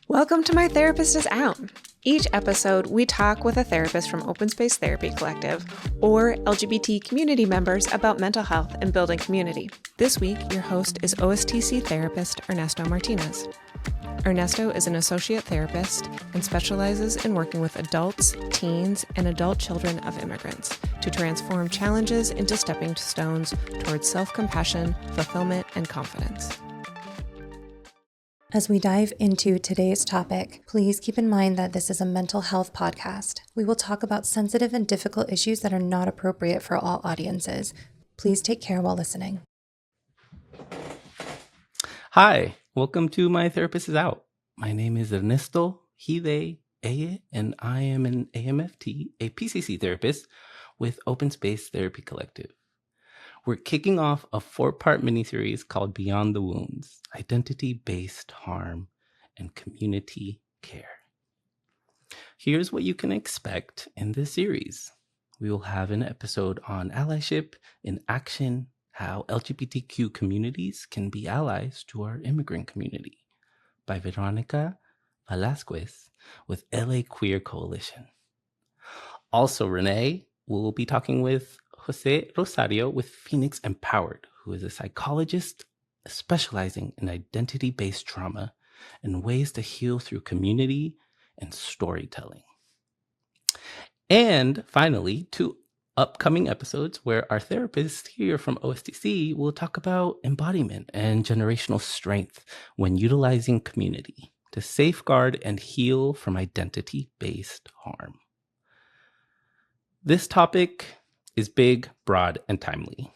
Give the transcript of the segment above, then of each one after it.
Welcome to My Therapist is Out. Each episode, we talk with a therapist from Open Space Therapy Collective or LGBT community members about mental health and building community. This week, your host is OSTC therapist Ernesto Martinez. Ernesto is an associate therapist and specializes in working with adults, teens, and adult children of immigrants to transform challenges into stepping stones towards self-compassion, fulfillment, and confidence. As we dive into today's topic, please keep in mind that this is a mental health podcast. We will talk about sensitive and difficult issues that are not appropriate for all audiences. Please take care while listening. Hi, welcome to My Therapist is Out. My name is Ernesto, he, they, ella, and I am an AMFT, a PCC therapist with Open Space Therapy Collective. We're kicking off a 4-part miniseries called Beyond the Wounds, Identity-Based Harm and Community Care. Here's what you can expect in this series. We will have an episode on allyship in action, how LGBTQ communities can be allies to our immigrant community, by Veronica Velasquez with LA Queer Coalition. Also, Renee will be talking with Jose Rosario with Phoenix Empowered, who is a psychologist specializing in identity-based trauma and ways to heal through community and storytelling. And finally, 2 upcoming episodes where our therapists here from OSTC will talk about embodiment and generational strength when utilizing community to safeguard and heal from identity-based harm. This topic is big, broad, and timely.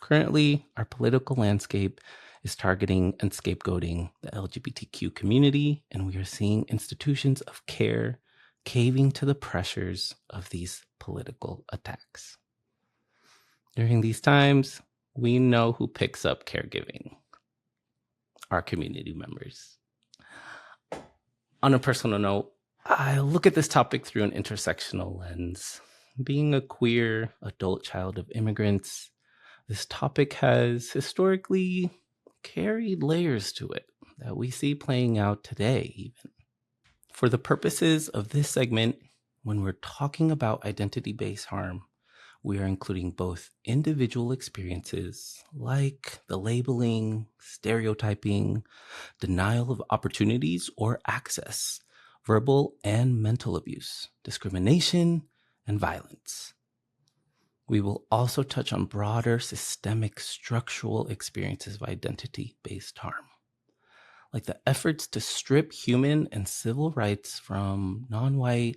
Currently, our political landscape is targeting and scapegoating the LGBTQ community, and we are seeing institutions of care caving to the pressures of these political attacks. During these times, we know who picks up caregiving: our community members. On a personal note, I look at this topic through an intersectional lens. Being a queer adult child of immigrants, this topic has historically carried layers to it that we see playing out today even. For the purposes of this segment, when we're talking about identity-based harm, we are including both individual experiences like the labeling, stereotyping, denial of opportunities or access, verbal and mental abuse, discrimination, and violence. We will also touch on broader systemic structural experiences of identity-based harm, like the efforts to strip human and civil rights from non-white,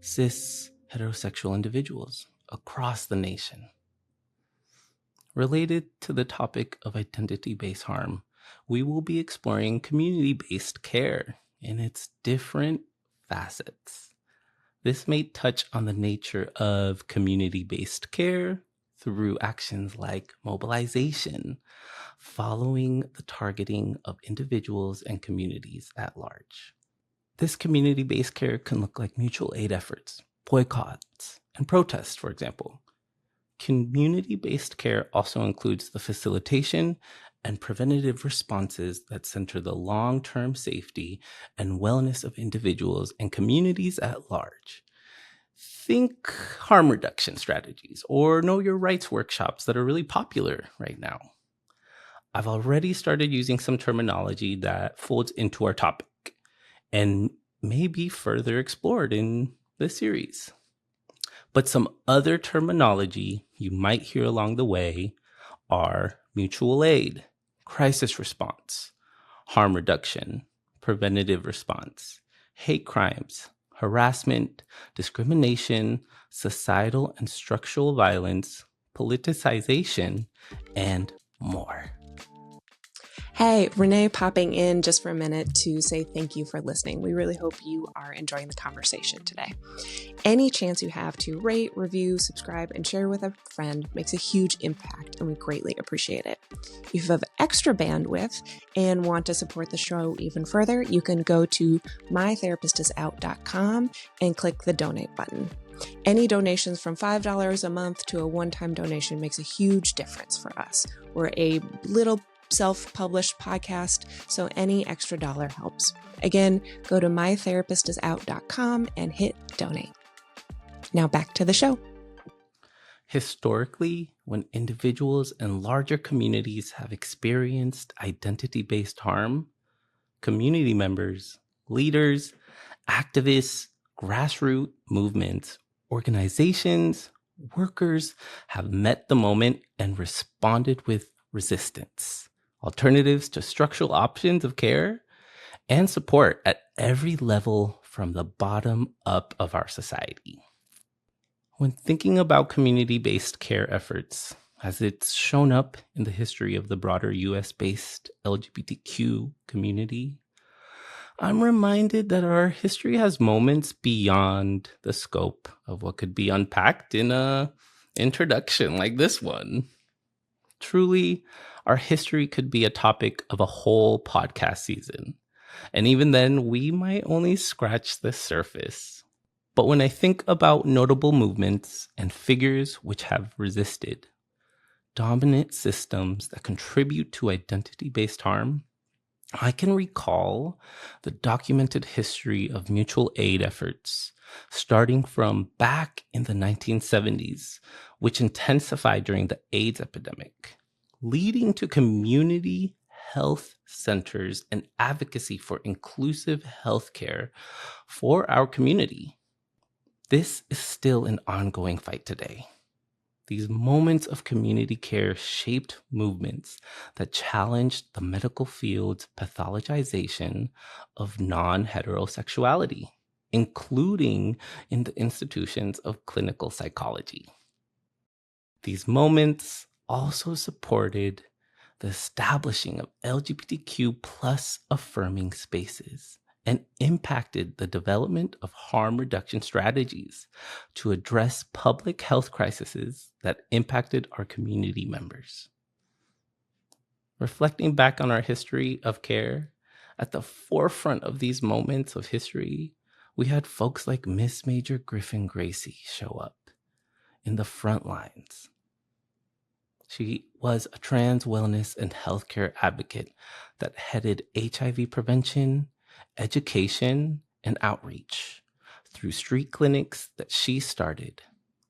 cis, heterosexual individuals across the nation. Related to the topic of identity-based harm, we will be exploring community-based care in its different facets. This may touch on the nature of community-based care through actions like mobilization, following the targeting of individuals and communities at large. This community-based care can look like mutual aid efforts, boycotts, and protests, for example. Community-based care also includes the facilitation and preventative responses that center the long-term safety and wellness of individuals and communities at large. Think harm reduction strategies or know your rights workshops that are really popular right now. I've already started using some terminology that folds into our topic and may be further explored in this series. But some other terminology you might hear along the way are mutual aid, crisis response, harm reduction, preventative response, hate crimes, harassment, discrimination, societal and structural violence, politicization, and more. Hey, Renee popping in just for a minute to say thank you for listening. We really hope you are enjoying the conversation today. Any chance you have to rate, review, subscribe, and share with a friend makes a huge impact, and we greatly appreciate it. If you have extra bandwidth and want to support the show even further, you can go to mytherapistisout.com and click the donate button. Any donations from $5 a month to a one-time donation makes a huge difference for us. We're a little self-published podcast, so any extra dollar helps. Again, go to mytherapistisout.com and hit donate. Now back to the show. Historically, when individuals and larger communities have experienced identity-based harm, community members, leaders, activists, grassroots movements, organizations, workers have met the moment and responded with resistance, alternatives to structural options of care, and support at every level from the bottom up of our society. When thinking about community-based care efforts, as it's shown up in the history of the broader US-based LGBTQ community, I'm reminded that our history has moments beyond the scope of what could be unpacked in a introduction like this one. Truly, our history could be a topic of a whole podcast season. And even then, we might only scratch the surface. But when I think about notable movements and figures which have resisted dominant systems that contribute to identity-based harm, I can recall the documented history of mutual aid efforts, starting from back in the 1970s, which intensified during the AIDS epidemic, leading to community health centers and advocacy for inclusive healthcare for our community. This is still an ongoing fight today. These moments of community care shaped movements that challenged the medical field's pathologization of non-heterosexuality, including in the institutions of clinical psychology. These moments also supported the establishing of LGBTQ plus affirming spaces and impacted the development of harm reduction strategies to address public health crises that impacted our community members. Reflecting back on our history of care, at the forefront of these moments of history, we had folks like Miss Major Griffin Gracie show up in the front lines. She was a trans wellness and healthcare advocate that headed HIV prevention, education, and outreach through street clinics that she started.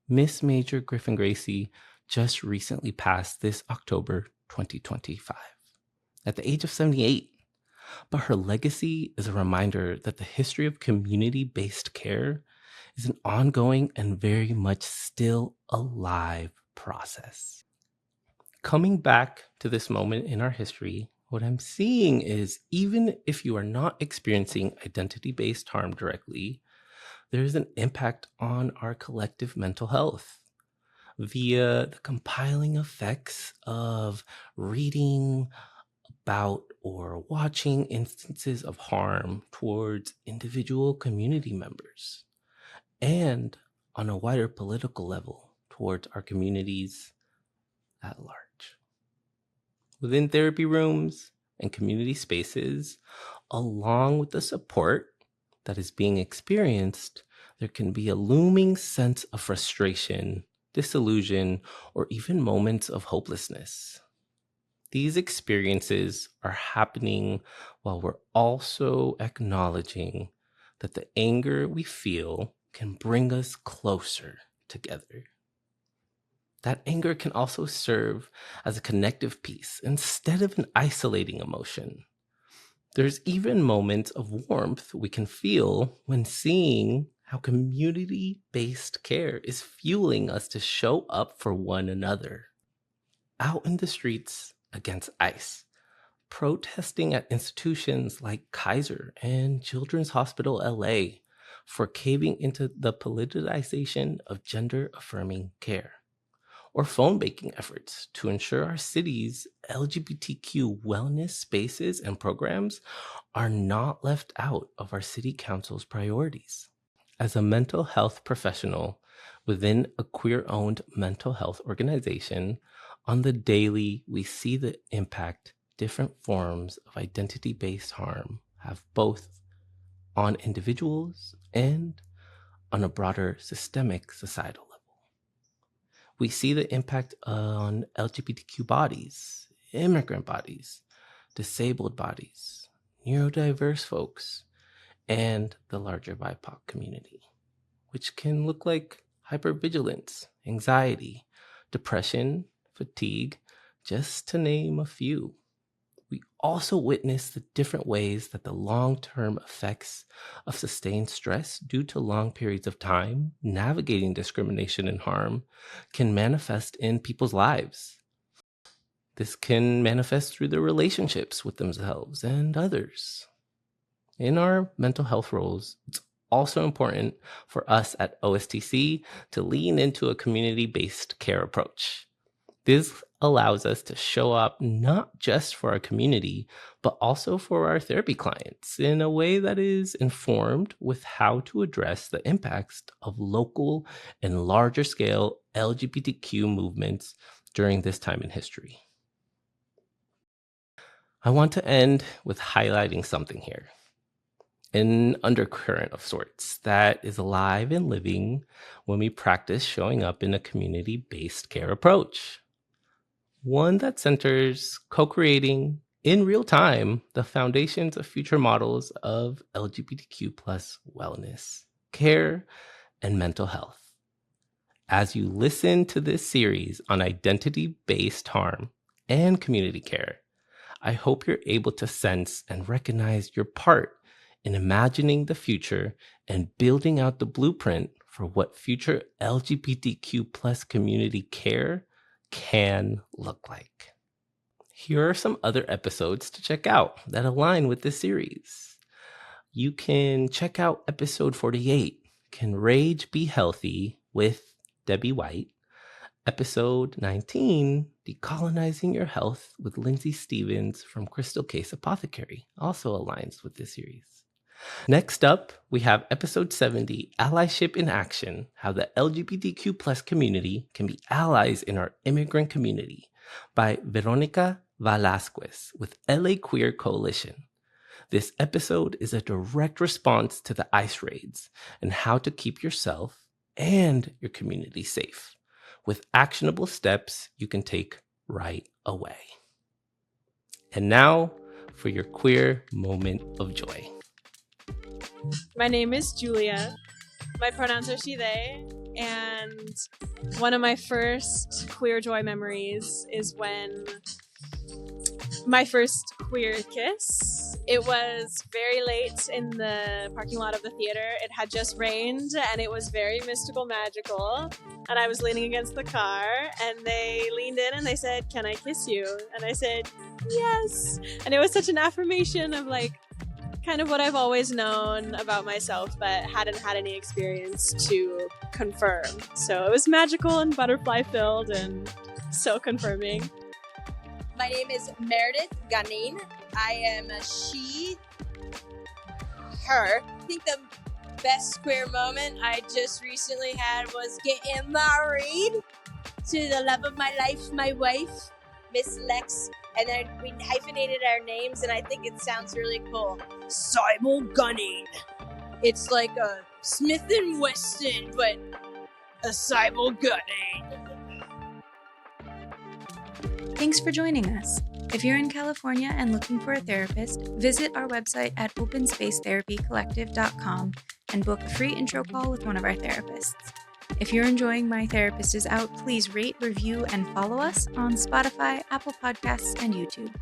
Miss Major Griffin Gracie just recently passed this October 2025 at the age of 78. But her legacy is a reminder that the history of community-based care is an ongoing and very much still alive process. Coming back to this moment in our history, what I'm seeing is even if you are not experiencing identity-based harm directly, there is an impact on our collective mental health via the compiling effects of reading about or watching instances of harm towards individual community members, and on a wider political level towards our communities at large. Within therapy rooms and community spaces, along with the support that is being experienced, there can be a looming sense of frustration, disillusion, or even moments of hopelessness. These experiences are happening while we're also acknowledging that the anger we feel can bring us closer together. That anger can also serve as a connective piece instead of an isolating emotion. There's even moments of warmth we can feel when seeing how community-based care is fueling us to show up for one another. Out in the streets against ICE, protesting at institutions like Kaiser and Children's Hospital LA for caving into the politicization of gender-affirming care, or phone banking efforts to ensure our city's LGBTQ wellness spaces and programs are not left out of our city council's priorities. As a mental health professional within a queer-owned mental health organization, on the daily, we see the impact different forms of identity-based harm have both on individuals and on a broader systemic societal level. We see the impact on LGBTQ bodies immigrant bodies, disabled bodies, neurodiverse folks, and the larger BIPOC community, which can look like hypervigilance, anxiety, depression, fatigue, just to name a few. We also witness the different ways that the long-term effects of sustained stress due to long periods of time navigating discrimination and harm can manifest in people's lives. This can manifest through their relationships with themselves and others. In our mental health roles, it's also important for us at OSTC to lean into a community-based care approach. This allows us to show up not just for our community, but also for our therapy clients in a way that is informed with how to address the impacts of local and larger scale LGBTQ movements during this time in history. I want to end with highlighting something here. An undercurrent of sorts that is alive and living when we practice showing up in a community-based care approach. One that centers co-creating in real time the foundations of future models of LGBTQ plus wellness, care, and mental health. As you listen to this series on identity-based harm and community care, I hope you're able to sense and recognize your part in imagining the future and building out the blueprint for what future LGBTQ plus community care can look like. Here are some other episodes to check out that align with this series. You can check out episode 48, Can Rage Be Healthy, with Debbie White. Episode 19, Decolonizing Your Health, with Lindsay Stevens from Crystal Case Apothecary, also aligns with this series. Next up, we have episode 70, Allyship in Action, How the LGBTQ plus community can be allies in our immigrant community, by Veronica Velasquez with LA Queer Coalition. This episode is a direct response to the ICE raids and how to keep yourself and your community safe, with actionable steps you can take right away. And now for your queer moment of joy. My name is Julia. My pronouns are she, they. And one of my first queer joy memories is when my first queer kiss. It was very late in the parking lot of the theater. It had just rained and it was very mystical, magical. And I was leaning against the car and they leaned in and they said, "Can I kiss you?" And I said, "Yes." And it was such an affirmation of like, kind of what I've always known about myself, but hadn't had any experience to confirm. So it was magical and butterfly filled and so confirming. My name is Meredith Ganin. I am a she, her. I think the best queer moment I just recently had was getting married to the love of my life, my wife, Miss Lex. And then we hyphenated our names, and I think it sounds really cool. Simul Gunning. It's like a Smith & Wesson, but a Simul Gunning. Thanks for joining us. If you're in California and looking for a therapist, visit our website at openspaceptherapycollective.com and book a free intro call with one of our therapists. If you're enjoying My Therapist Is Out, please rate, review, and follow us on Spotify, Apple Podcasts, and YouTube.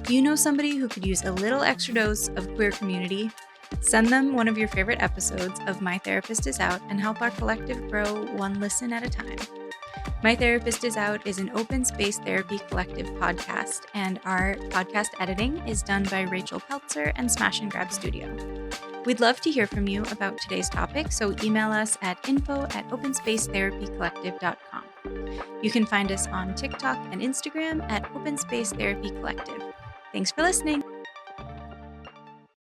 Do you know somebody who could use a little extra dose of queer community? Send them one of your favorite episodes of My Therapist Is Out and help our collective grow one listen at a time. My Therapist Is Out is an open space therapy collective podcast, and our podcast editing is done by Rachel Peltzer and Smash and Grab Studio. We'd love to hear from you about today's topic, so email us at info@openspacetherapycollective.com. You can find us on TikTok and Instagram at Open Space Therapy Collective. Thanks for listening.